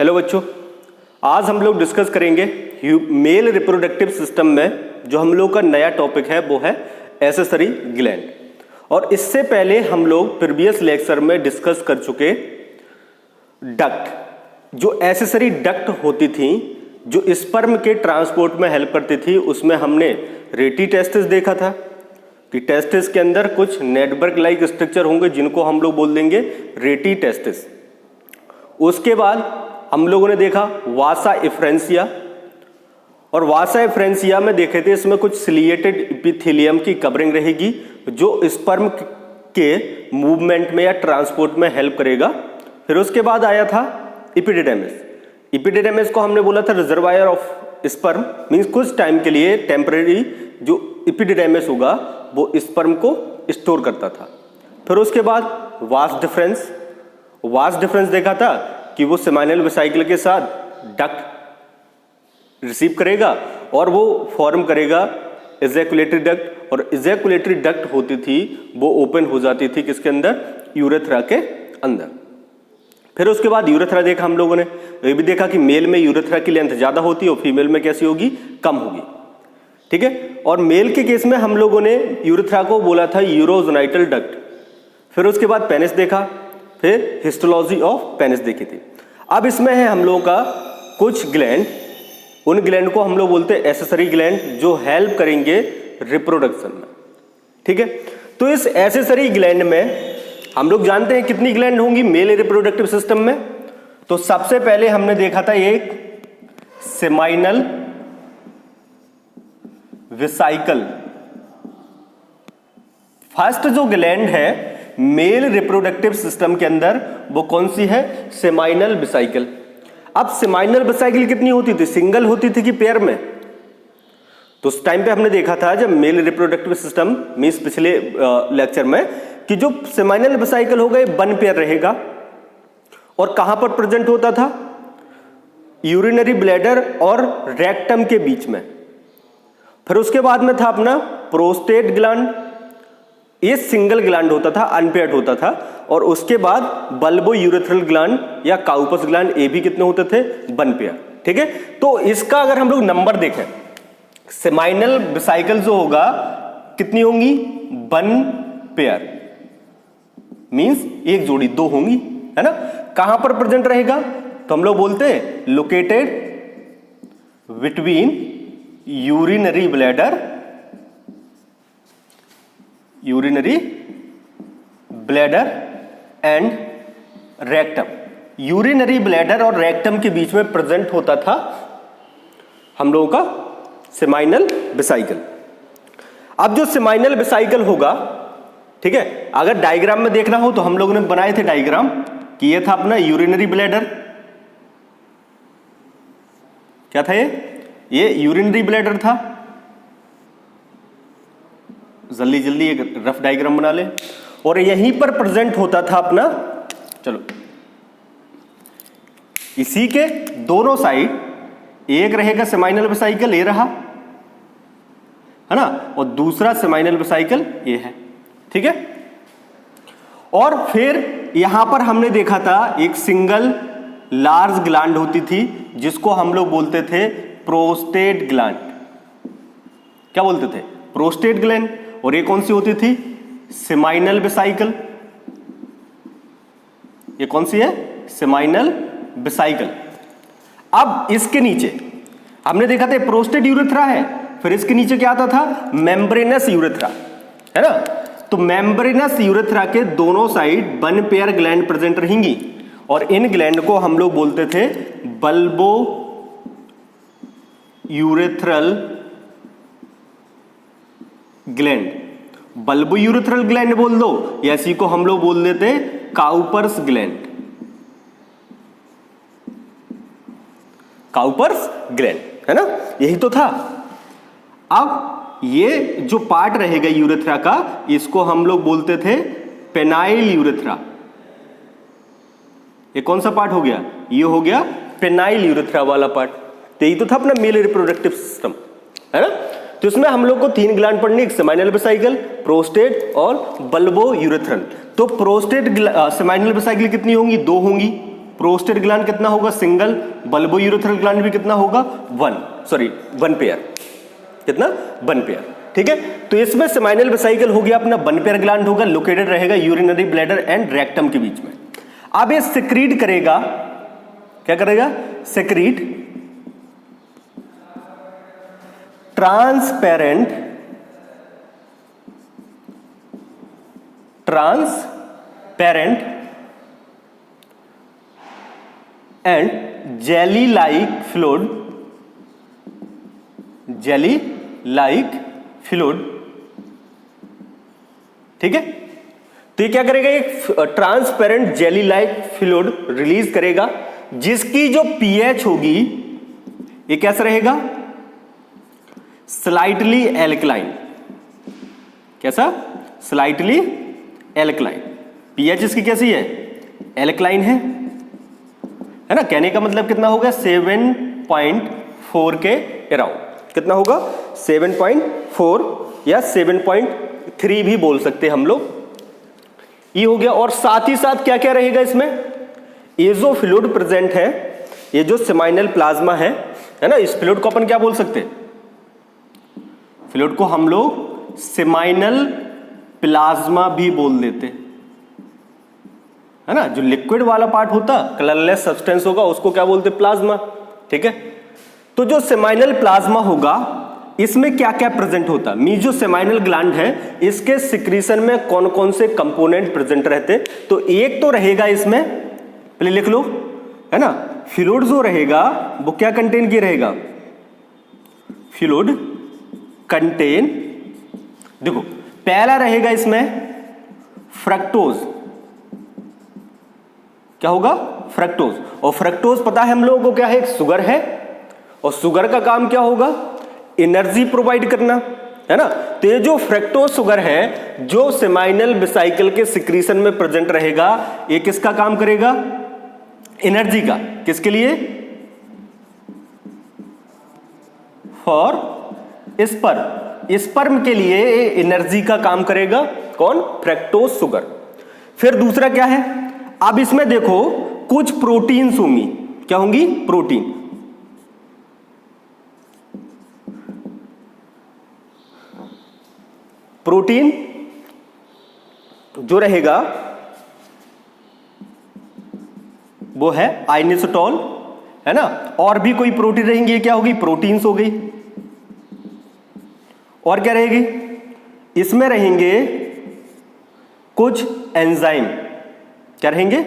Hello बच्चों, आज हम लोग डिस्कस करेंगे मेल रिप्रोडक्टिव सिस्टम में जो हम लोग का नया टॉपिक है वो है एसेसरी ग्लैंड। और इससे पहले हम लोग प्रीवियस लेक्चर में डिस्कस कर चुके डक्ट, जो एसेसरी डक्ट होती थी जो स्पर्म के ट्रांसपोर्ट में हेल्प करती थी। उसमें हमने रेटी टेस्टिस देखा था कि टेस्टिस के अंदर कुछ नेटवर्क लाइक स्ट्रक्चर होंगे जिनको हम लोग बोल देंगे रेटी टेस्टिस। उसके बाद हम लोगों ने देखा वासा इफ्रेंसिया, और वासा इफ्रेंसिया में देखे थे इसमें कुछ सिलिएटेड एपिथेलियम की कवरिंग रहेगी जो स्पर्म के मूवमेंट में या ट्रांसपोर्ट में हेल्प करेगा। फिर उसके बाद आया था एपिडिडेमिस। एपिडिडेमिस को हमने बोला था रिजर्वायर ऑफ स्पर्म, मींस कुछ टाइम के लिए टेम्परेरी जो एपिडिडेमिस होगा वो स्पर्म को स्टोर करता था। फिर उसके बाद वास डिफरेंस देखा था कि वो सेमाइनल वेसिकल के साथ डक्ट रिसीव करेगा और वो फॉर्म करेगा इजैकुलेटरी डक्ट, और इजैकुलेटरी डक्ट होती थी वो ओपन हो जाती थी किसके अंदर, यूरेथ्रा के अंदर। फिर उसके बाद यूरेथ्रा देखा हम लोगों ने, ये भी देखा कि मेल में यूरेथ्रा की लेंथ ज्यादा होती है और फीमेल में कैसी होगी, कम होगी। ठीक है, और मेल के केस में हम लोगों ने यूरेथ्रा को बोला था यूरोजेनाइटल डक्ट। फिर उसके बाद पेनिस देखा, फिर हिस्टोलॉजी ऑफ पेनिस देखी थी। अब इसमें है हम लोगों का कुछ ग्लैंड, उन ग्लैंड को हम लोग बोलते हैं एसेसरी ग्लैंड जो हेल्प करेंगे रिप्रोडक्शन में। ठीक है, तो इस एसेसरी ग्लैंड में हम लोग जानते हैं कितनी ग्लैंड होंगी मेल रिप्रोडक्टिव सिस्टम में। तो सबसे पहले हमने देखा था एक सेमाइनल वेसिकल। फर्स्ट जो ग्लैंड है मेल रिप्रोडक्टिव सिस्टम के अंदर वो कौन सी है, सेमाइनल वेसिकल। अब सेमाइनल वेसिकल कितनी होती थी, सिंगल होती थी कि पेयर में? तो उस टाइम पे हमने देखा था जब मेल रिप्रोडक्टिव सिस्टम मींस पिछले लेक्चर में कि जो सेमाइनल वेसिकल होगा ये वन पेयर रहेगा। और कहां पर प्रेजेंट होता था, यूरिनरी ब्लैडर और रेक्टम के बीच में। फिर उसके बाद में था अपना प्रोस्टेट ग्लैंड, ये सिंगल ग्लैंड होता था, अनपेयर्ड होता था। और उसके बाद बल्बो यूरेथ्रल ग्लैंड या काउपस ग्लैंड, ये भी कितने होते थे, वन पेयर। ठीक है, तो इसका अगर हम लोग नंबर देखें, सेमाइनल वेसिकल जो होगा कितनी होंगी, वन पेयर, मींस एक जोड़ी, दो होंगी, है ना। कहां पर प्रेजेंट रहेगा, तो हम लोग बोलते हैं located between urinary bladder and rectum. Urinary bladder और रेक्टम के बीच में प्रेजेंट होता था हम लोगों का सेमाइनल वेसिकल। अब जो सेमाइनल वेसिकल होगा, ठीक है, अगर डायग्राम में देखना हो तो हम लोगों ने बनाए थे डायग्राम कि ये था अपना यूरिनरी ब्लैडर, क्या था ये यूरिनरी ब्लैडर था। जल्दी जल्दी एक रफ डायग्राम बना ले। और यहीं पर प्रेजेंट होता था अपना, चलो इसी के दोनों साइड एक रहेगा सेमाइनल वेसिकल, ये रहा, है ना, और दूसरा सेमाइनल वेसिकल ये है। ठीक है, और फिर यहां पर हमने देखा था एक सिंगल लार्ज ग्लैंड होती थी जिसको हम लोग बोलते थे प्रोस्टेट ग्लैंड। क्या बोलते थे, प्रोस्टेट ग्लैंड। और ये कौन सी होती थी, सेमाइनल वेसिकल। ये कौन सी है, सेमाइनल वेसिकल। अब इसके नीचे हमने देखा था प्रोस्टेट यूरेथ्रा है, फिर इसके नीचे क्या आता था, मेम्ब्रेनस यूरेथ्रा, है ना। तो मेम्ब्रेनस यूरेथ्रा के दोनों side one pair gland present रहेंगी और इन ग्लैंड को हम लोग बोलते थे bulbo urethral gland. Bulbo urethral gland बोल दो या इसी को हम लोग बोल देते काउपर्स ग्लैंड। काउपर्स ग्लैंड, है ना, यही तो था। अब ये जो पार्ट रहेगा यूरेथ्रा का, इसको हम लोग बोलते थे पेनाइल यूरेथ्रा। ये कौन सा पार्ट हो गया, ये हो गया पेनाइल यूरेथ्रा वाला पार्ट। तो यही तो था अपना मेल रिप्रोडक्टिव सिस्टम, है ना। तो इसमें हम लोग को तीन ग्लैंड पढ़नी, एक सेमाइनल वेसिकल, प्रोस्टेट और बल्बो यूरेथ्रल। तो प्रोस्टेट सेमाइनल वेसिकल कितनी होंगी, दो होंगी, प्रोस्टेट ग्लैंड कितना होगा, सिंगल। बल्बोयूरेथ्रल ग्लैंड भी कितना होगा, 1 पेयर। कितना, 1 पेयर। ठीक है, तो इसमें सेमाइनल वेसिकल हो गया अपना, 1 पेयर ग्लैंड होगा, लोकेटेड रहेगा यूरिनरी ब्लैडर एंड रेक्टम के बीच में। अब ये सेक्रीट करेगा, क्या करेगा, secrete transparent and jelly like fluid. ठीक है, तो ये क्या करेगा, एक transparent jelly like fluid release करेगा, जिसकी जो पीएच होगी ये कैसा रहेगा, स्लाइटली एल्कलाइन। कैसा, स्लाइटली एल्कलाइन। पीएच इसकी कैसी है, एल्कलाइन है ना। कहने का मतलब कितना होगा, 7.4 के अराउंड। कितना होगा, 7.4 या 7.3 भी बोल सकते हम लोग। ये हो गया। और साथ ही साथ क्या क्या रहेगा इसमें, ये जो फ्लूइड प्रेजेंट है, ये जो सेमाइनल प्लाज्मा है ना, इस फ्लूइड को अपन क्या बोल सकते हैं, फ्लूइड को हम लोग सेमाइनल प्लाज्मा भी बोल देते है ना। जो लिक्विड वाला पार्ट होता, कलरलेस सब्सटेंस होगा, उसको क्या बोलते, प्लाज्मा। ठीक है, तो जो सेमाइनल प्लाज्मा होगा इसमें क्या क्या प्रेजेंट होता, मीन जो सेमाइनल ग्लैंड है इसके सिक्रीशन में कौन कौन से कंपोनेंट प्रेजेंट रहते। तो एक तो रहेगा इसमें, पहले लिख लो, है ना, फ्लूइड जो रहेगा वो क्या कंटेन किया रहेगा, फ्लूइड कंटेन, देखो पहला रहेगा इसमें फ्रक्टोज। क्या होगा, फ्रक्टोज। और फ्रक्टोज पता है हम लोगों को क्या है, शुगर है, और शुगर का काम क्या होगा, एनर्जी प्रोवाइड करना, है ना। तो ये जो फ्रक्टोज शुगर है जो सेमाइनल वेसिकल के सिक्रीशन में प्रेजेंट रहेगा, ये किसका काम करेगा, एनर्जी का। किसके लिए, फॉर स्पर्म के लिए एनर्जी का काम करेगा कौन, फ्रक्टोज शुगर। फिर दूसरा क्या है, अब इसमें देखो कुछ प्रोटीन्स होंगी, क्या होंगी, प्रोटीन। प्रोटीन जो रहेगा वो है आइनोसिटोल, है ना। और भी कोई प्रोटीन रहेंगी, क्या होगी, प्रोटीन्स हो गई। और क्या रहेगी, इसमें रहेंगे कुछ एंजाइम। क्या रहेंगे,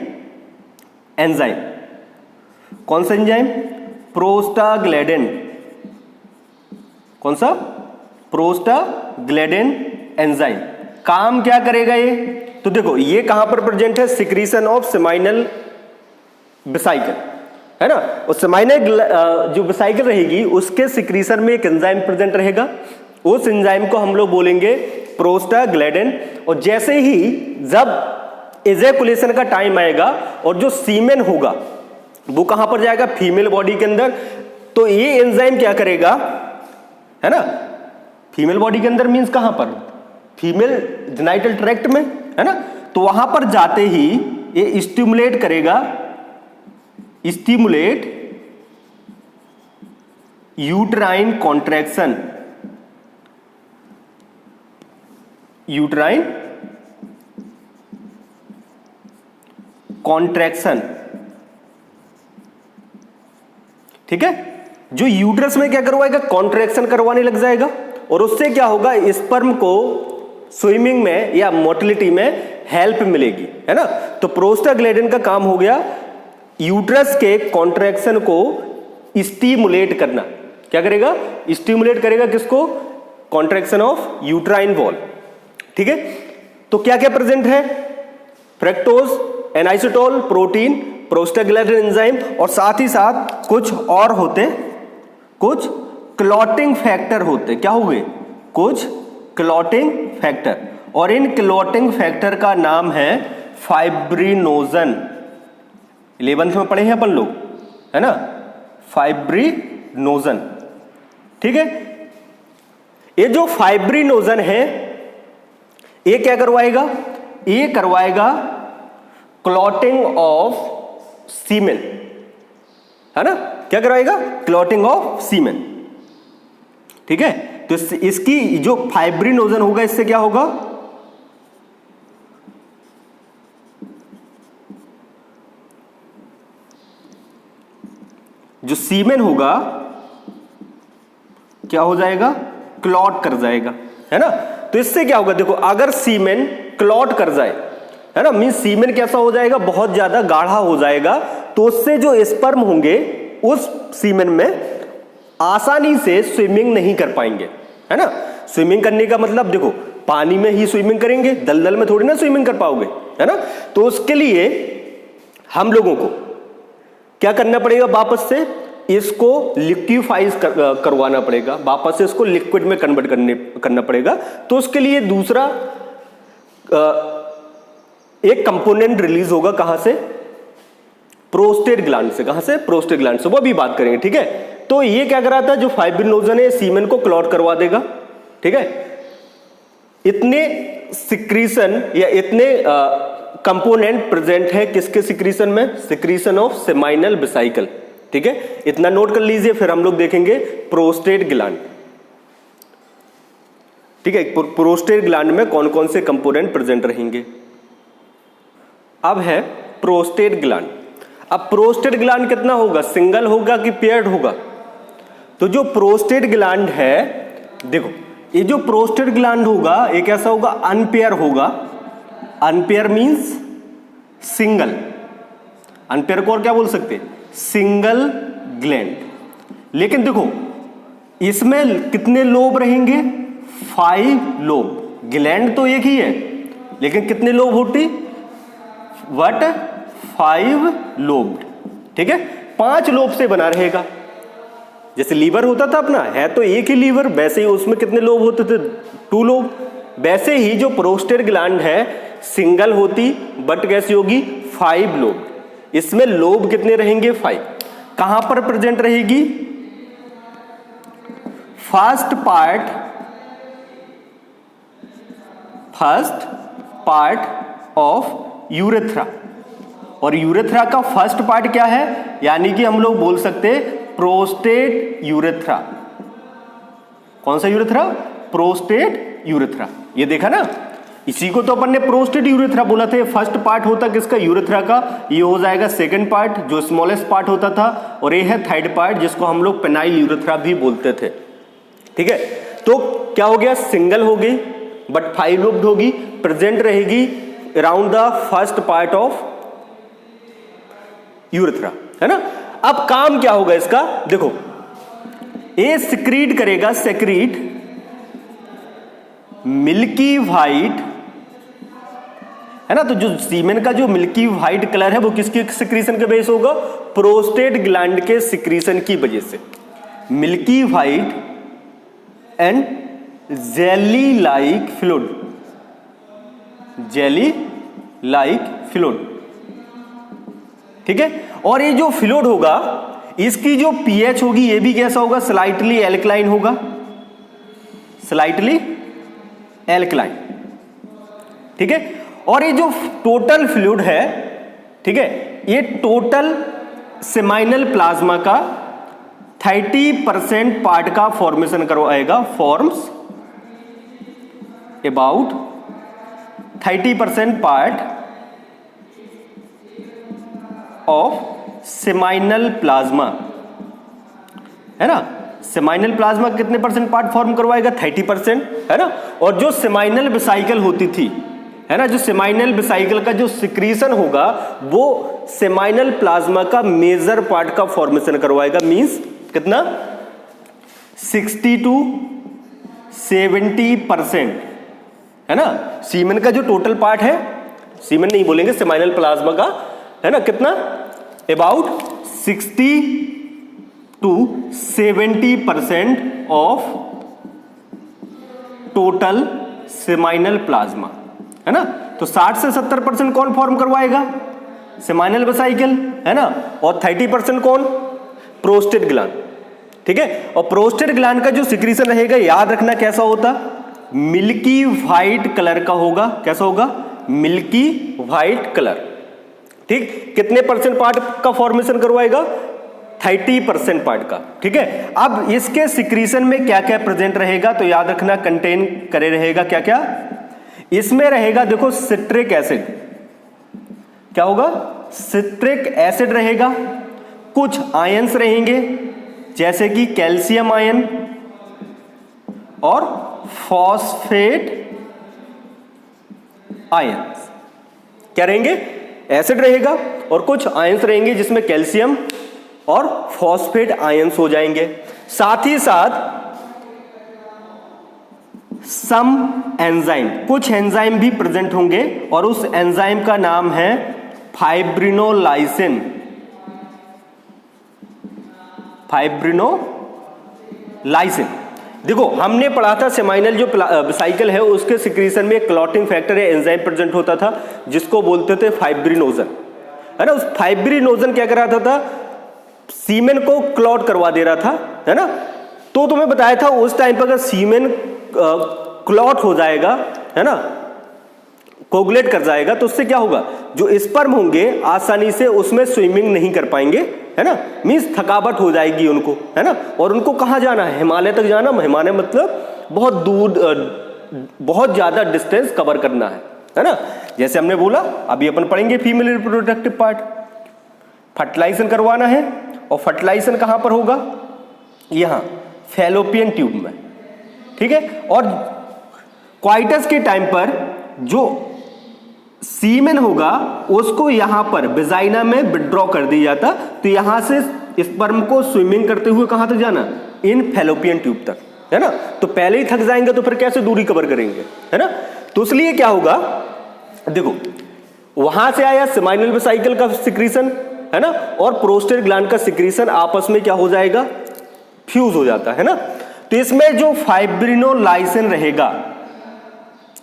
एंजाइम। कौन सा एंजाइम, प्रोस्टाग्लैंडिन। कौन सा, प्रोस्टाग्लैंडिन एंजाइम। काम क्या करेगा ये, तो देखो ये कहां पर प्रेजेंट है, सिक्रीशन ऑफ सेमाइनल वेसिकल, है ना। और सेमाइनल जो वेसिकल रहेगी उसके सिक्रीशन में एक एंजाइम प्रेजेंट रहेगा, उस एंजाइम को हम लोग बोलेंगे प्रोस्टाग्लैंडिन। और जैसे ही जब एजैकुलेशन का टाइम आएगा और जो सीमेन होगा वो कहां पर जाएगा, फीमेल बॉडी के अंदर, तो ये एंजाइम क्या करेगा, है ना, फीमेल बॉडी के अंदर मींस कहां पर, फीमेल जेनिटल ट्रैक्ट में, है ना। तो वहां पर जाते ही ये स्टिमुलेट करेगा, stimulate uterine contraction, uterine contraction. ठीक है, जो यूट्रस में क्या करवाएगा, कॉन्ट्रैक्शन करवाने लग जाएगा, और उससे क्या होगा, स्पर्म को स्विमिंग में या मोटिलिटी में हेल्प मिलेगी, है ना। तो प्रोस्टाग्लैंडिन का काम हो गया यूट्रस के कॉन्ट्रैक्शन को स्टिमुलेट करना। क्या करेगा, स्टिमुलेट करेगा किसको, कॉन्ट्रैक्शन ऑफ यूट्राइन वॉल। ठीक है, तो क्या क्या प्रेजेंट है, फ्रक्टोज, एनाइसोटोल, प्रोटीन, प्रोस्टाग्लैंडिन एंजाइम, और साथ ही साथ कुछ और होते, कुछ क्लॉटिंग फैक्टर होते। क्या हो गए, कुछ क्लॉटिंग फैक्टर, और इन क्लॉटिंग फैक्टर का नाम है फाइब्रिनोजन। 11th में पढ़े हैं अपन लोग, है ना, फाइब्रिनोजन। ठीक है, ये जो फाइब्रिनोजन है ये क्या करवाएगा, ये करवाएगा क्लॉटिंग ऑफ सीमेन, है ना, क्या करवाएगा, क्लॉटिंग ऑफ सीमेन। ठीक है, तो इसकी जो फाइब्रिनोजन होगा इससे क्या होगा, जो सीमेन होगा क्या हो जाएगा, क्लॉट कर जाएगा, है ना। तो इससे क्या होगा, देखो अगर सीमेन क्लॉट कर जाए, है ना, मीन सीमेन कैसा हो जाएगा, बहुत ज्यादा गाढ़ा हो जाएगा, तो उससे जो स्पर्म होंगे उस सीमेन में आसानी से स्विमिंग नहीं कर पाएंगे, है ना। स्विमिंग करने का मतलब देखो पानी में ही स्विमिंग करेंगे, दलदल में थोड़ी ना स्विमिंग कर पाओगे, है ना। तो उसके लिए हम लोगों को क्या करना पड़ेगा, वापस से इसको लिक्विफाइज करवाना पड़ेगा, वापस से इसको लिक्विड में कन्वर्ट करना पड़ेगा। तो उसके लिए दूसरा एक कंपोनेंट रिलीज होगा, कहां से, प्रोस्टेट ग्लैंड से। कहां से, प्रोस्टेट ग्लैंड से, वो भी बात करेंगे। ठीक है, तो ये क्या कराता है, जो फाइब्रिनोजन है सीमेन को क्लॉट करवा देगा। ठीक है, इतने सिक्रीशन या इतने कंपोनेंट प्रेजेंट है किसके सिक्रीशन में, सिक्रीशन ऑफ सेमाइनल वेसिकल। ठीक है, इतना नोट कर लीजिए, फिर हम लोग देखेंगे प्रोस्टेट ग्लैंड। ठीक है, प्रोस्टेट ग्लैंड में कौन कौन से कंपोनेंट प्रेजेंट रहेंगे। अब है प्रोस्टेट ग्लैंड। अब प्रोस्टेट ग्लैंड कितना होगा, सिंगल होगा कि पेयर्ड होगा। तो जो प्रोस्टेट ग्लैंड है, देखो ये जो प्रोस्टेट ग्लैंड होगा ये कैसा होगा, अनपेयर होगा। अनपेयर मींस सिंगल, अनपेयर को और क्या बोल सकते हैं, सिंगल ग्लैंड। लेकिन देखो इसमें कितने लोब रहेंगे, 5 लोब। ग्लैंड तो एक ही है लेकिन कितने लोब होती, वट 5 लोब्ड। ठीक है, 5 लोब से बना रहेगा। जैसे लीवर होता था अपना, है तो एक ही लीवर, वैसे ही उसमें कितने लोब होते थे, 2 लोब। वैसे ही जो प्रोस्टेट ग्लैंड है सिंगल होती बट कैसी होगी, 5 लोब। इसमें लोब कितने रहेंगे, 5। कहां पर प्रेजेंट रहेगी, फर्स्ट पार्ट ऑफ यूरेथ्रा। और यूरेथ्रा का फर्स्ट पार्ट क्या है, यानी कि हम लोग बोल सकते प्रोस्टेट यूरेथ्रा। कौन सा यूरेथ्रा, प्रोस्टेट यूरेथ्रा। ये देखा ना, इसी को तो अपन ने प्रोस्टेट यूरेथ्रा बोला था। फर्स्ट पार्ट होता किसका, यूरेथ्रा का, ये हो जाएगा सेकंड पार्ट जो स्मॉलेस्ट पार्ट होता था, और ये है थर्ड पार्ट जिसको हम लोग पेनाइल यूरेथ्रा भी बोलते थे। ठीक है, तो क्या हो गया, सिंगल हो गई बट 5 लोब्ड होगी, प्रेजेंट रहेगी around the first part of urethra, है ना। अब काम क्या होगा इसका, देखो ये सिक्रीट करेगा, सेक्रीट मिल्की व्हाइट, है ना। तो जो सीमेन का जो मिल्की व्हाइट कलर है वो किसके सिक्रीशन के बेस होगा, प्रोस्टेट ग्लैंड के सिक्रीशन की वजह से। Milky white and jelly like fluid, jelly like fluid. ठीक है, और ये जो फ्लूइड होगा इसकी जो पीएच होगी ये भी कैसा होगा, स्लाइटली एल्कलाइन होगा, स्लाइटली एल्कलाइन। ठीक है, और ये जो टोटल फ्लूइड है, ठीक है, ये टोटल सेमाइनल प्लाज्मा का 30% पार्ट का फॉर्मेशन करवाएगा, forms about 30% part of seminal plasma, है ना। सेमाइनल प्लाज्मा कितने परसेंट पार्ट फॉर्म करवाएगा, 30%, है ना। और जो सेमाइनल वेसिकल होती थी, है ना, जो सेमाइनल वेसिकल का जो सिक्रीशन होगा वो सेमाइनल प्लाज्मा का मेजर पार्ट का फॉर्मेशन करवाएगा। मींस कितना, 60 to 70%, है ना। सीमेन का जो टोटल पार्ट है, सीमेन नहीं बोलेंगे, सेमाइनल प्लाज्मा का, है ना, कितना, about 60 to 70% of total seminal plasma, है ना। तो 60 से 70% कौन फॉर्म करवाएगा, सेमाइनल वेसिकल, है ना, और 30% कौन, प्रोस्टेट ग्लैंड। ठीक है, और प्रोस्टेट ग्लैंड का जो सिक्रीशन रहेगा याद रखना कैसा होता, मिल्की व्हाइट कलर का होगा। कैसा होगा, मिल्की व्हाइट कलर। ठीक, कितने परसेंट पार्ट का फॉर्मेशन करवाएगा? 30% पार्ट का। ठीक है, अब इसके सिक्रीशन में क्या क्या प्रेजेंट रहेगा? तो याद रखना, कंटेन करे रहेगा क्या क्या? इसमें रहेगा, देखो, सिट्रिक एसिड। क्या होगा? सिट्रिक एसिड रहेगा, कुछ आयंस रहेंगे जैसे कि कैल्शियम आयन और फॉस्फेट आयंस। क्या रहेंगे? एसिड रहेगा और कुछ आयंस रहेंगे जिसमें कैल्शियम और फॉस्फेट आयंस हो जाएंगे। साथ ही साथ सम एंजाइम, कुछ एंजाइम भी प्रेजेंट होंगे और उस एंजाइम का नाम है फाइब्रिनोलाइसिन। फाइब्रिनोलाइसिन। देखो, हमने पढ़ा था सेमाइनल जो साइकिल है उसके सिक्रीशन में क्लॉटिंग फैक्टर या एंजाइम प्रेजेंट होता था जिसको बोलते थे फाइब्रिनोजन, है ना। उस फाइब्रिनोजन क्या कर रहा था? सीमेन को क्लॉट करवा दे रहा था, है ना। तो तुम्हें बताया था उस टाइम पर अगर सीमेन क्लॉट हो जाएगा, है ना, कोगुलेट कर जाएगा, तो उससे क्या होगा? जो स्पर्म होंगे आसानी से उसमें स्विमिंग नहीं कर पाएंगे, है ना, मींस थकावट हो जाएगी उनको, है ना। और उनको कहां जाना है? हिमालय तक जाना। हिमालय मतलब बहुत दूर, बहुत ज्यादा डिस्टेंस कवर करना है ना। जैसे हमने बोला, अभी अपन पढ़ेंगे फीमेल रिप्रोडक्टिव पार्ट, फर्टिलाइजेशन करवाना है और फर्टिलाइजेशन कहां पर होगा? यहां फैलोपियन ट्यूब में। ठीक है, और क्वाइटस के टाइम पर जो सीमेन होगा उसको यहां पर वेजाइना में विड्रॉ कर दिया जाता, तो यहां से स्पर्म को स्विमिंग करते हुए कहां तक जाना? इन फैलोपियन ट्यूब तक, है ना। तो पहले ही थक जाएंगे तो फिर कैसे दूरी कवर करेंगे, है ना। तो इसलिए क्या होगा? देखो, वहां से आया सेमाइनल वेसिकल का सिक्रीशन, है ना, और प्रोस्टेट ग्लैंड का सिक्रीशन आपस में क्या हो जाएगा? फ्यूज हो जाता है ना। तो इसमें जो फाइब्रिनोलाइसिन रहेगा,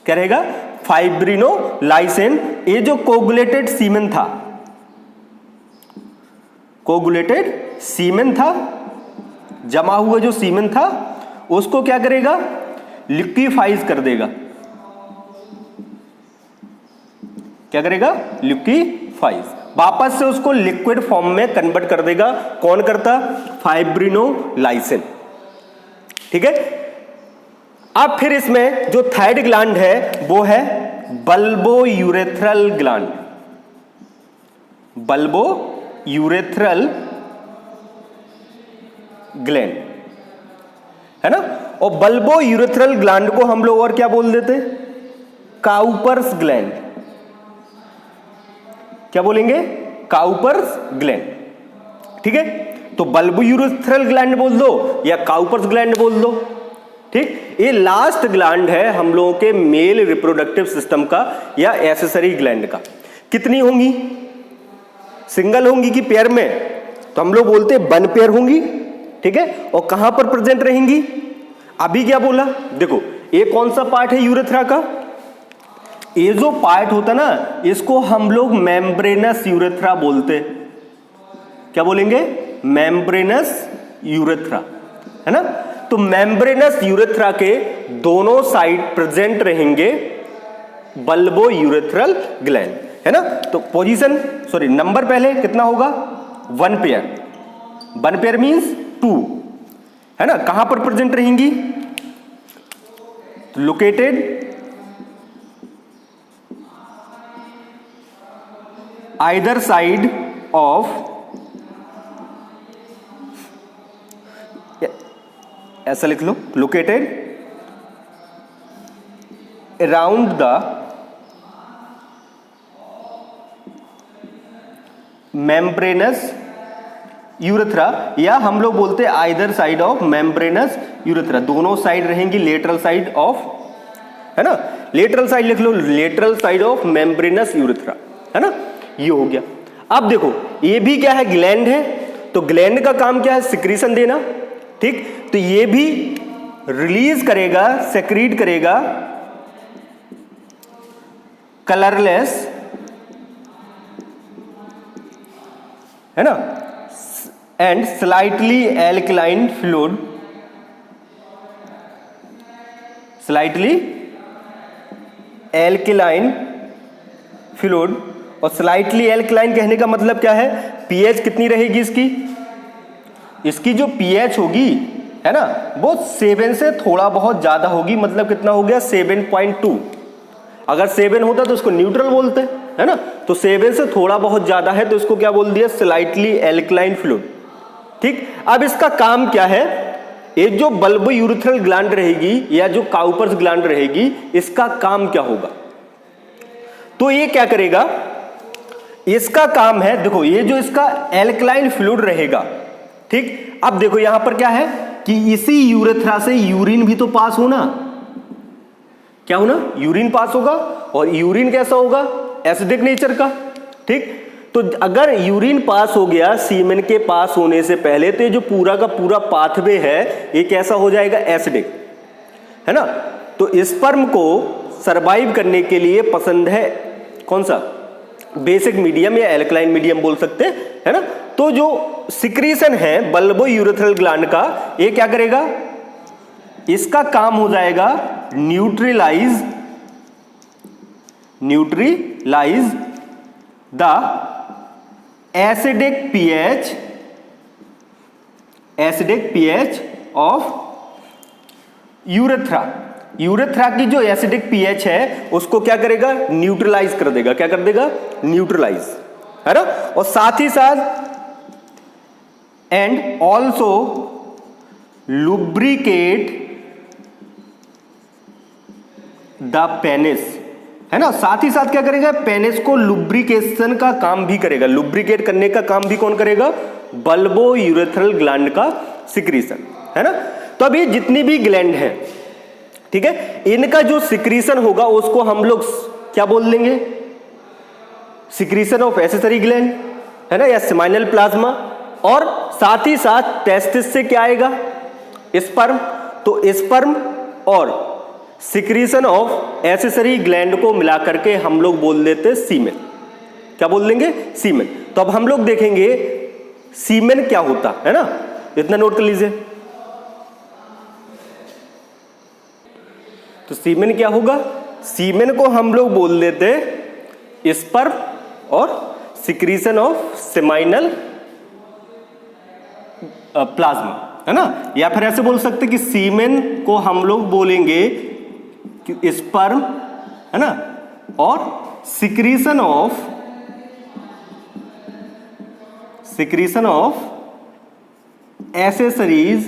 क्या रहेगा? फाइब्रिनोलाइसिन। ये जो कोगुलेटेड सीमेन था, कोगुलेटेड सीमेन था, जमा हुआ जो सीमेन था, उसको क्या करेगा? लिक्विफाइज कर देगा। क्या करेगा? लिक्विफाइज, वापस से उसको लिक्विड फॉर्म में कन्वर्ट कर देगा। कौन करता? फाइब्रिनोलाइसिन। ठीक है, अब फिर इसमें जो थर्ड ग्लैंड है वो है बल्बोयूरेथ्रल ग्लैंड। बल्बोयूरेथ्रल ग्लैंड, है ना। और बल्बोयूरेथ्रल ग्लैंड को हम लोग और क्या बोल देते? Cowper's gland. क्या बोलेंगे? Cowper's gland. ठीक है, तो बल्बोयूरेथ्रल ग्लैंड बोल दो या काउपर्स ग्लैंड बोल दो। ठीक, ये लास्ट ग्लैंड है हम लोगों के मेल रिप्रोडक्टिव सिस्टम का या एक्सेसरी ग्लैंड का। कितनी होंगी? सिंगल होंगी कि पेयर में? तो हम लोग बोलते हैं वन पेयर होंगी। ठीक है, और कहां पर प्रेजेंट रहेंगी? अभी क्या बोला? देखो, ये कौन सा पार्ट है यूरेथ्रा का? ये जो पार्ट होता ना, इसको हम लोग मेम्ब्रेनस यूरेथ्रा बोलते। क्या बोलेंगे? मेम्ब्रेनस यूरेथ्रा, है ना। तो मेम्ब्रेनस यूरेथ्रा के दोनों साइड प्रेजेंट रहेंगे बल्बोयूरेथ्रल ग्लैंड, है ना। तो पोजीशन, सॉरी, नंबर पहले कितना होगा? One pair. One pair means 2, है ना। कहां पर प्रेजेंट रहेंगी? लोकेटेड आइदर साइड ऑफ, ऐसा लिख लो, located around the membranous urethra, या हम लोग बोलते हैं either side of membranous urethra. दोनों साइड रहेंगी लेटरल साइड ऑफ, है ना, लेटरल साइड लिख लो, lateral side of membranous urethra, है ना। ये हो गया। अब देखो, ये भी क्या है? ग्लैंड है। तो ग्लैंड का काम क्या है? सिक्रीशन देना। ठीक, तो ये भी रिलीज करेगा, सेक्रीट करेगा कलरलेस, है ना, and slightly alkaline fluid, slightly alkaline fluid और स्लाइटली एल्कलाइन कहने का मतलब क्या है, पीएच कितनी रहेगी इसकी जो पीएच होगी है ना वो 7 से थोड़ा बहुत ज्यादा होगी, मतलब कितना हो गया 7.2। अगर 7 होता तो उसको न्यूट्रल बोलते है ना, तो 7 से थोड़ा बहुत ज्यादा है तो इसको क्या बोल दिया, स्लाइटली एल्कलाइन फ्लूइड। ठीक, अब इसका काम क्या है, ये जो बल्बो यूरेथ्रल ग्लैंड रहेगी या जो काउपर्स ग्लैंड रहेगी, इसका काम क्या होगा, तो ये क्या करेगा, इसका काम है, देखो ये जो इसका एल्कलाइन फ्लूइड रहेगा। ठीक, अब देखो यहां पर क्या है कि इसी यूरेथ्रा से यूरिन भी तो पास होना, क्या होना, यूरिन पास होगा, और यूरिन कैसा होगा, एसिडिक नेचर का। ठीक, तो अगर यूरिन पास हो गया सीमेन के पास होने से पहले, तो ये जो पूरा का पूरा पाथवे है ये कैसा हो जाएगा, एसिडिक, है ना। तो स्पर्म को सरवाइव करने के लिए पसंद है कौन सा, बेसिक मीडियम या एल्कलाइन मीडियम बोल सकते हैं, है ना। तो जो सिक्रीशन है बल्बो यूरेथ्रल ग्लैंड का, ये क्या करेगा, इसका काम हो जाएगा neutralise the acidic pH of urethra. Urethra की जो एसिडिक पीएच है उसको क्या करेगा, न्यूट्रलाइज कर देगा, क्या कर देगा, न्यूट्रलाइज, है ना। और साथ ही साथ and also lubricate the penis, है ना। साथ ही साथ क्या करेगा, पेनिस को लुब्रिकेशन का काम भी करेगा, लुब्रिकेट करने का काम भी कौन करेगा, बल्बो यूरेथ्रल ग्लैंड का सिक्रीशन, है ना। तो अभी जितनी भी ग्लैंड है, ठीक है, इनका जो सिक्रीशन होगा उसको हम लोग क्या बोल देंगे, सिक्रीशन ऑफ एसेसरी ग्लैंड, है ना, या सेमाइनल प्लाज्मा। और साथ ही साथ टेस्टिस से क्या आएगा, स्पर्म, तो स्पर्म और सिक्रीशन ऑफ एसेसरी ग्लैंड को मिला करके हम लोग बोल देते सीमेन, क्या बोल देंगे, सीमेन। तो अब हम लोग देखेंगे सीमेन क्या होता है ना, इतना नोट कर लीजिए। तो सीमेन क्या होगा, सीमेन को हम लोग बोल देते स्पर्म और सिक्रीशन ऑफ सेमाइनल प्लाज्मा, है ना। या फिर ऐसे बोल सकते कि सीमेन को हम लोग बोलेंगे कि स्पर्म, है ना, और सिक्रीशन ऑफ एसेसरी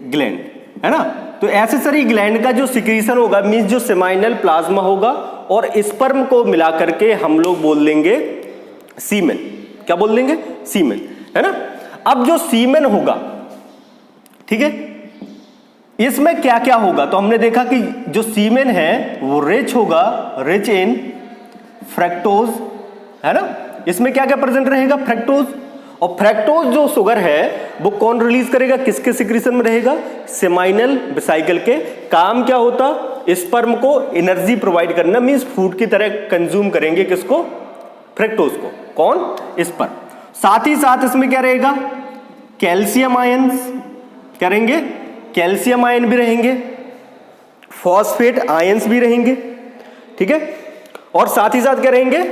ग्लैंड, है ना। तो एसेसरी ग्लैंड का जो सिक्रीशन होगा मींस जो सेमाइनल प्लाज्मा होगा और स्पर्म को मिला करके हम लोग बोल देंगे सीमेन, क्या बोल देंगे, सीमेन, है ना। अब जो सीमेन होगा, ठीक है, इसमें क्या क्या होगा, तो हमने देखा कि जो सीमेन है वो रिच होगा, रिच इन फ्रक्टोज, है ना। इसमें क्या क्या प्रेजेंट रहेगा, फ्रक्टोज। और फ्रक्टोज जो शुगर है वो कौन रिलीज करेगा, किसके सिक्रीशन में रहेगा, सेमाइनल वेसिकल के। काम क्या होता, स्पर्म को एनर्जी प्रोवाइड करना, मींस फूड की तरह कंज्यूम करेंगे किसको, फ्रक्टोज को, कौन, स्पर्म। साथ ही साथ इसमें क्या रहेगा, कैल्शियम आयंस, क्या रहेंगे, कैल्शियम आयन भी रहेंगे, फॉस्फेट आयंस भी रहेंगे, ठीक है। और साथ ही साथ क्या रहेंगे,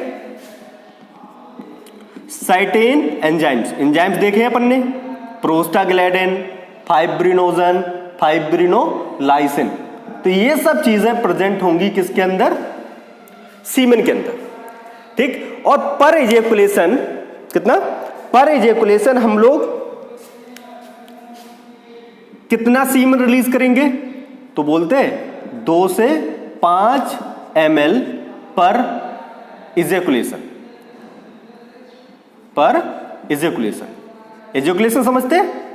साइटेन एंजाइम्स, एंजाइम्स देखे अपन ने, प्रोस्टाग्लैंडिन, फाइब्रिनोजन, फाइब्रिनोलाइसिन। तो ये सब चीजें प्रेजेंट होंगी किसके अंदर, सीमेन के अंदर, ठीक। और पर इजेकुलेशन कितना, पर इजेकुलेशन हम लोग कितना सीमेन रिलीज करेंगे, तो बोलते हैं 2 से 5 ml पर इजेकुलेशन, पर इजेकुलेशन। इजेकुलेशन समझते हैं,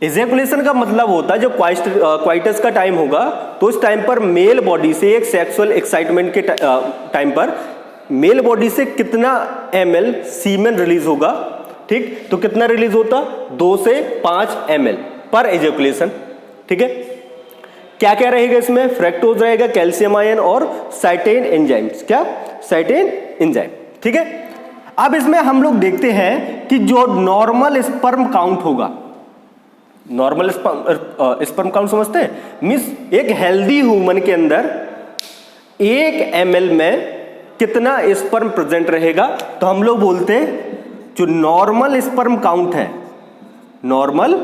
इजेकुलेशन का मतलब होता है जब क्वाइटस का टाइम होगा तो उस टाइम पर मेल बॉडी से एक सेक्सुअल एक्साइटमेंट के टाइम पर मेल बॉडी से कितना ml सीमेन रिलीज होगा, ठीक। तो कितना रिलीज होता, 2 से 5 ml पर इजेकुलेशन, ठीक है। क्या क्या रहेगा इसमें, फ्रक्टोज रहेगा, कैल्शियम आयन और साइटेन एंजाइम्स, क्या, साइटेन एंजाइम, ठीक है। अब इसमें हम लोग देखते हैं कि जो नॉर्मल स्पर्म काउंट होगा, नॉर्मल स्पर्म काउंट समझते हैं? मीन्स एक हेल्दी ह्यूमन के अंदर 1 ml में कितना स्पर्म प्रेजेंट रहेगा, तो हम लोग बोलते हैं जो नॉर्मल स्पर्म काउंट है, नॉर्मल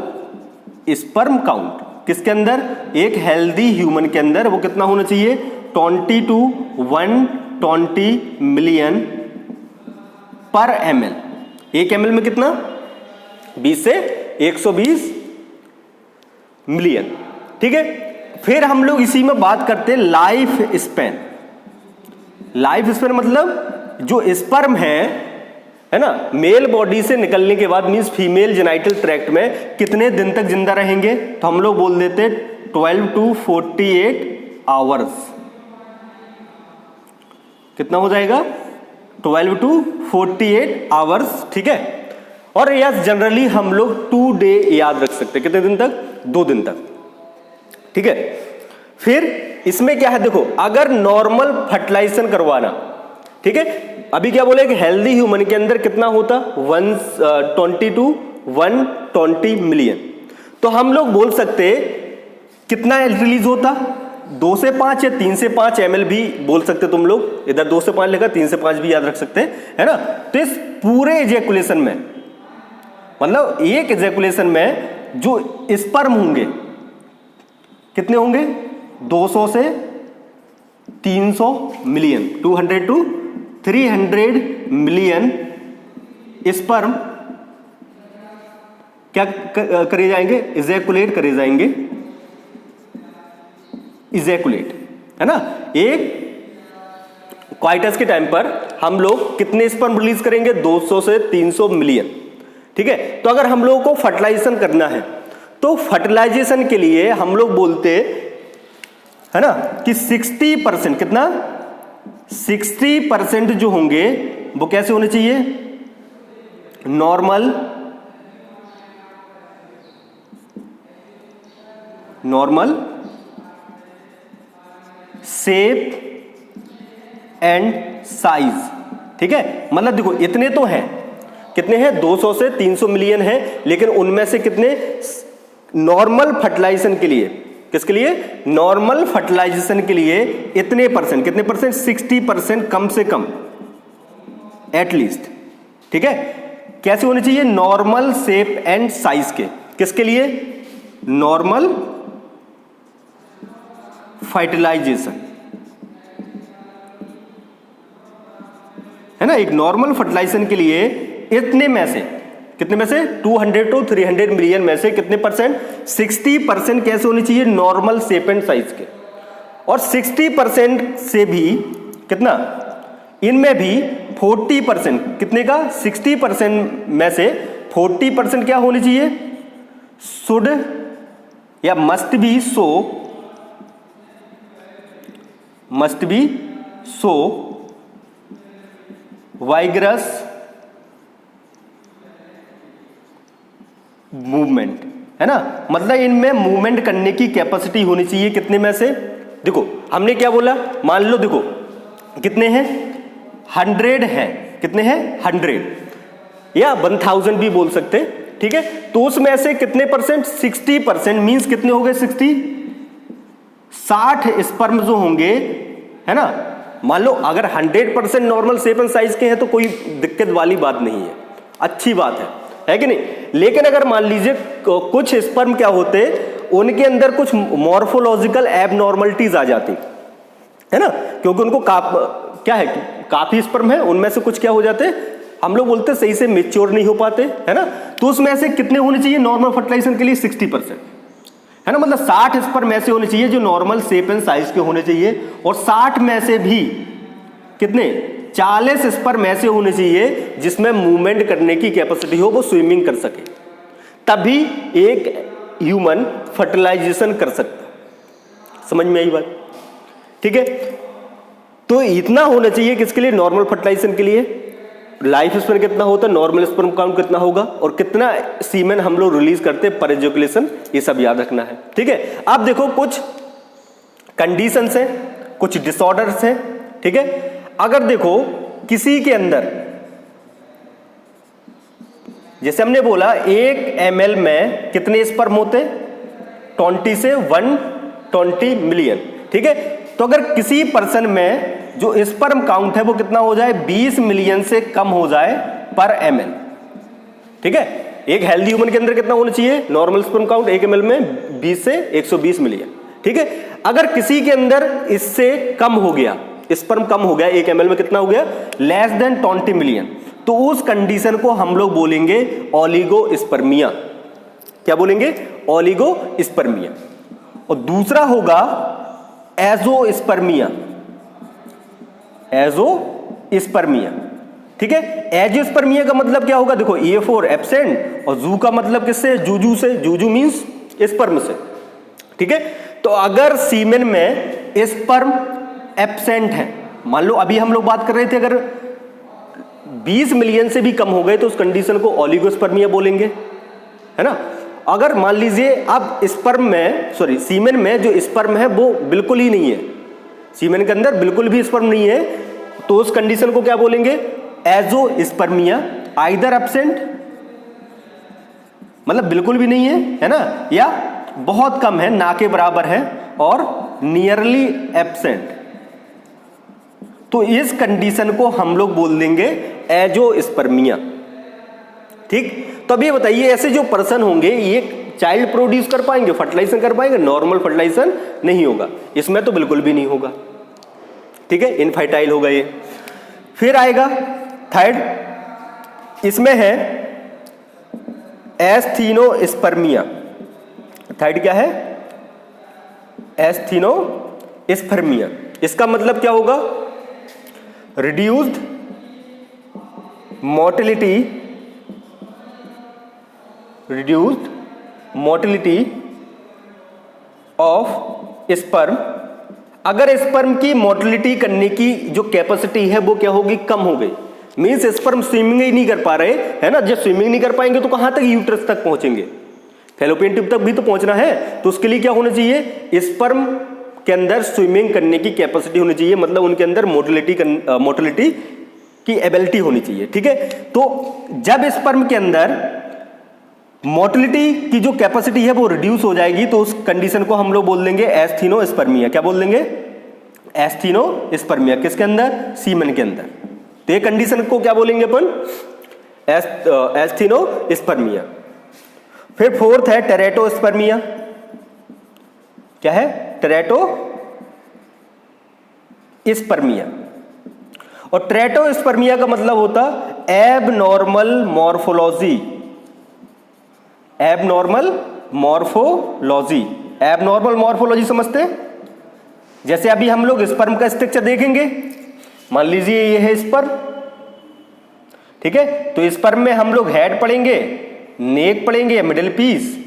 स्पर्म काउंट किसके अंदर, एक हेल्दी ह्यूमन के अंदर वो कितना होना चाहिए, 20 to 120 मिलियन पर ml। 1 ml में कितना, 20 से 120 मिलियन। ठीक है, फिर हम लोग इसी में बात करते हैं लाइफ स्पैन। लाइफ स्पैन मतलब जो स्पर्म है ना, मेल बॉडी से निकलने के बाद मींस फीमेल जेनाइटल ट्रैक्ट में कितने दिन तक जिंदा रहेंगे, तो हम लोग बोल देते 12 to 48 आवर्स। कितना हो जाएगा, 12 to 48 आवर्स। ठीक है, और यस जनरली हम लोग 2 डे याद रख सकते हैं, कितने दिन तक, 2 दिन तक। ठीक है, फिर इसमें क्या है, देखो अगर नॉर्मल फर्टिलाइजेशन करवाना, ठीक है, अभी क्या बोले कि हेल्दी ह्यूमन के अंदर कितना होता, 120 to 120 मिलियन, तो हम लोग बोल सकते कितना रिलीज होता, 2 से 5 या 3 से 5 ml भी बोल सकते तुम लोग, इधर 2 से 5 लेकर 3 से 5 भी याद रख सकते हैं, है ना। तो इस पूरे इजैकुलेशन में, मतलब एक इजैकुलेशन में जो स्पर्म होंगे कितने होंगे, 200 से 300 मिलियन, 200 to 300 मिलियन स्पर्म क्या करे जाएंगे, इजैकुलेट करे जाएंगे, इजैकुलेट, है ना। एक क्वाइटस के टाइम पर हम लोग कितने स्पर्म रिलीज करेंगे, 200 से 300 मिलियन। ठीक है, तो अगर हम लोगों को फर्टिलाइजेशन करना है तो फर्टिलाइजेशन के लिए हम लोग बोलते है ना कि 60%, कितना, 60% जो होंगे वो कैसे होने चाहिए, नॉर्मल शेप एंड साइज। ठीक है, मतलब देखो इतने तो हैं, कितने हैं, 200 से 300 मिलियन है, लेकिन उनमें से कितने नॉर्मल फर्टिलाइजेशन के लिए, किसके लिए, नॉर्मल फर्टिलाइजेशन के लिए इतने परसेंट, कितने परसेंट, 60% कम से कम एटलीस्ट। ठीक है, कैसे होने चाहिए, नॉर्मल शेप एंड साइज के, किसके लिए, नॉर्मल फर्टिलाइजेशन, है ना। एक नॉर्मल फर्टिलाइजेशन के लिए इतने में से, कितने में से, 200 to 300 मिलियन में से कितने परसेंट, 60% कैसे होनी चाहिए, नॉर्मल शेप एंड साइज के। और 60% से भी कितना, इनमें भी 40%, कितने का, 60% में से 40% क्या होनी चाहिए, शुड या मस्ट बी सो वाइग्रस मूवमेंट, है ना। मतलब इनमें मूवमेंट करने की कैपेसिटी होनी चाहिए, कितने में से, देखो हमने क्या बोला, मान लो देखो कितने हैं, 100 हैं, कितने हैं, 100 या 1000 भी बोल सकते। ठीक है, तो उसमें से कितने परसेंट, 60% मींस कितने हो गए, 60 स्पर्म जो होंगे, है ना। मान लो अगर 100% नॉर्मल शेप एंड साइज के हैं तो कोई दिक्कत वाली बात नहीं है, अच्छी बात है कि नहीं। लेकिन अगर मान लीजिए कुछ स्पर्म क्या होते, उनके अंदर कुछ मॉर्फोलॉजिकल एबनॉर्मलिटीज आ जाती, है ना, क्योंकि उनको क्या है, काफी स्पर्म है, उनमें से कुछ क्या हो जाते, हम लोग बोलते सही से मेच्योर नहीं हो पाते, है ना। तो उसमें से कितने होने चाहिए नॉर्मल फर्टिलाइजेशन के लिए, 60%, है ना। मतलब 60 स्पर्म ऐसे होने चाहिए जो नॉर्मल शेप एंड साइज के होने चाहिए, और 60 में से भी कितने, 40 स्पर्म ऐसे होने चाहिए जिसमें मूवमेंट करने की कैपेसिटी हो, वो स्विमिंग कर सके, तभी एक ह्यूमन फर्टिलाइजेशन कर सकता। समझ में आई बात? ठीक है, तो इतना होना चाहिए किसके लिए, नॉर्मल फर्टिलाइजेशन के लिए। लाइफ स्पैन कितना होता है, नॉर्मल स्पर्म काउंट कितना होगा, और कितना सीमेन हम लोग रिलीज करते हैं पर एजुकेशन, ये सब याद रखना है। ठीक है, अब देखो कुछ कंडीशंस हैं, कुछ डिसऑर्डर्स हैं। ठीक है, अगर देखो किसी के अंदर जैसे हमने बोला 1 ml में कितने स्पर्म होते, 20 से 120 मिलियन, ठीक है। तो अगर किसी पर्सन में जो स्पर्म काउंट है वो कितना हो जाए, 20 मिलियन से कम हो जाए पर ml, ठीक है। एक हेल्दी ह्यूमन के अंदर कितना होना चाहिए, नॉर्मल स्पर्म काउंट 1 ml में 20 से 120 मिलियन, ठीक है। अगर किसी के अंदर इससे कम हो गया, स्पर्म कम हो गया, 1 ml में कितना हो गया, लेस देन 20 मिलियन, तो उस कंडीशन को हम लोग बोलेंगे ओलिगोस्पर्मिया। क्या बोलेंगे, ओलिगोस्पर्मिया। और दूसरा होगा एजोस्पर्मिया, एजोस्पर्मिया, ठीक है। एजोस्पर्मिया का मतलब क्या होगा, देखो ए फॉर एब्सेंट और जू का मतलब किससे, जूजू से, जूजू मींस स्पर्म से, ठीक है। तो अगर सीमेन में स्पर्म एब्सेंट है, मान लो अभी हम लोग बात कर रहे थे, अगर 20 मिलियन से भी कम हो गए तो उस कंडीशन को ओलिगोस्पर्मिया बोलेंगे, है ना। अगर मान लीजिए अब स्पर्म में, सॉरी सीमेन में जो स्पर्म है वो बिल्कुल ही नहीं है, सीमेन के अंदर बिल्कुल भी स्पर्म नहीं है, तो उस कंडीशन को क्या बोलेंगे, एजोस्पर्मिया। आइदर एब्सेंट मतलब बिल्कुल भी नहीं है ना, या बहुत कम है, ना के बराबर है, और नियरली एब्सेंट, तो इस कंडीशन को हम लोग बोल देंगे एजोस्पर्मिया, ठीक। तो अब ये बताइए, ऐसे जो पर्सन होंगे ये चाइल्ड प्रोड्यूस कर पाएंगे, फर्टिलाइजेशन कर पाएंगे, नॉर्मल फर्टिलाइजेशन नहीं होगा, इसमें तो बिल्कुल भी नहीं होगा, ठीक है, इनफर्टाइल होगा ये। फिर आएगा थर्ड, इसमें है एस्थीनोस्पर्मिया। थर्ड क्या है, एस्थीनोस्पर्मिया। इसका मतलब क्या होगा, रिड्यूस्ड मोटिलिटी ऑफ स्पर्म। अगर स्पर्म की मोटिलिटी करने की जो कैपेसिटी है वो क्या होगी, कम हो गई, मींस स्पर्म स्विमिंग ही नहीं कर पा रहे, है ना। जब स्विमिंग नहीं कर पाएंगे तो कहां तक, यूट्रस तक पहुंचेंगे, फैलोपियन ट्यूब तक भी तो पहुंचना है, तो उसके लिए क्या होना चाहिए, स्पर्म के अंदर स्विमिंग करने की कैपेसिटी होनी चाहिए, मतलब उनके अंदर मोटिलिटी की एबिलिटी होनी चाहिए, ठीक है। तो जब स्पर्म के अंदर मोटिलिटी की जो कैपेसिटी है वो रिड्यूस हो जाएगी, तो उस कंडीशन को हम लोग बोल देंगे एस्थीनोस्पर्मिया। क्या बोल देंगे, एस्थीनोस्पर्मिया। किसके अंदर, सीमेन के अंदर। तो ये कंडीशन को क्या बोलेंगे अपन, एस्थीनोस्पर्मिया। फिर फोर्थ है टेरेटोस्पर्मिया। क्या है, टेरेटोस्पर्मिया। और टेरेटोस्पर्मिया का मतलब होता एबनॉर्मल मॉर्फोलॉजी। एबनॉर्मल मॉर्फोलॉजी समझते हैं, जैसे अभी हम लोग स्पर्म का स्ट्रक्चर देखेंगे, मान लीजिए ये है स्पर्म, ठीक है। तो स्पर्म में हम लोग हेड पढ़ेंगे, नेक पढ़ेंगे, मिडिल पीस,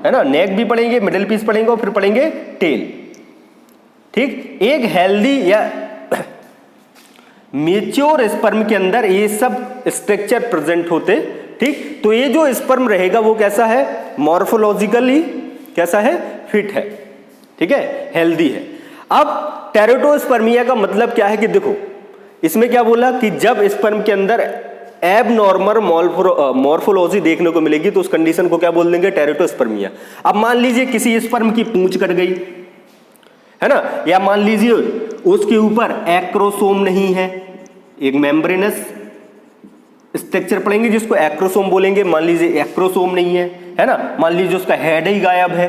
है ना, नेक भी पढ़ेंगे, मिडिल पीस पढ़ेंगे और फिर पढ़ेंगे टेल, ठीक। एक हेल्दी या मेच्योर स्पर्म के अंदर ये सब स्ट्रक्चर प्रेजेंट होते, ठीक। तो ये जो स्पर्म रहेगा वो कैसा है, मॉर्फोलॉजिकली कैसा है, फिट है, ठीक है, हेल्दी है। अब टेरेटोस्पर्मिया का मतलब क्या है कि देखो इसमें क्या बोला कि जब स्पर्म के अंदर एबनॉर्मल मॉर्फोलॉजी देखने को मिलेगी तो उस कंडीशन को क्या बोल देंगे, टेरेटोस्पर्मिया। अब मान लीजिए किसी स्पर्म की पूंछ कट गई, है ना, या मान लीजिए उसके ऊपर एक्रोसोम नहीं है, एक मेम्ब्रेनस स्ट्रक्चर पढ़ेंगे जिसको एक्रोसोम बोलेंगे, मान लीजिए एक्रोसोम नहीं है ना, मान लीजिए उसका हेड ही गायब है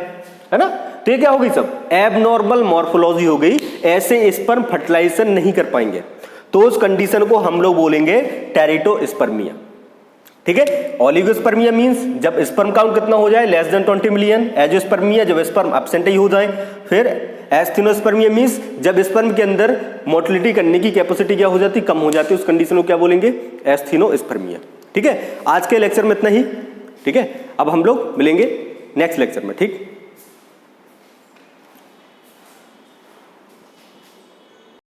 ना, तो ये क्या हो गई, सब एबनॉर्मल मॉर्फोलॉजी हो गई, ऐसे स्पर्म फर्टिलाइजेशन नहीं कर पाएंगे, तो उस कंडीशन को हम लोग बोलेंगे टेरेटोस्पर्मिया, ठीक है। ओलिगोस्पर्मिया मींस जब स्पर्म काउंट कितना हो जाए, लेस देन 20 मिलियन। एजोस्पर्मिया जब स्पर्म एब्सेंट ही हो जाए। फिर एस्थीनोस्पर्मिया मींस जब स्पर्म के अंदर मोटिलिटी करने की कैपेसिटी क्या हो जाती, कम हो जाती है, उस कंडीशन को क्या बोलेंगे, एस्थीनोस्पर्मिया, ठीक है। आज के लेक्चर में इतना ही, ठीक है। अब हम लोग मिलेंगे नेक्स्ट लेक्चर में, ठीक।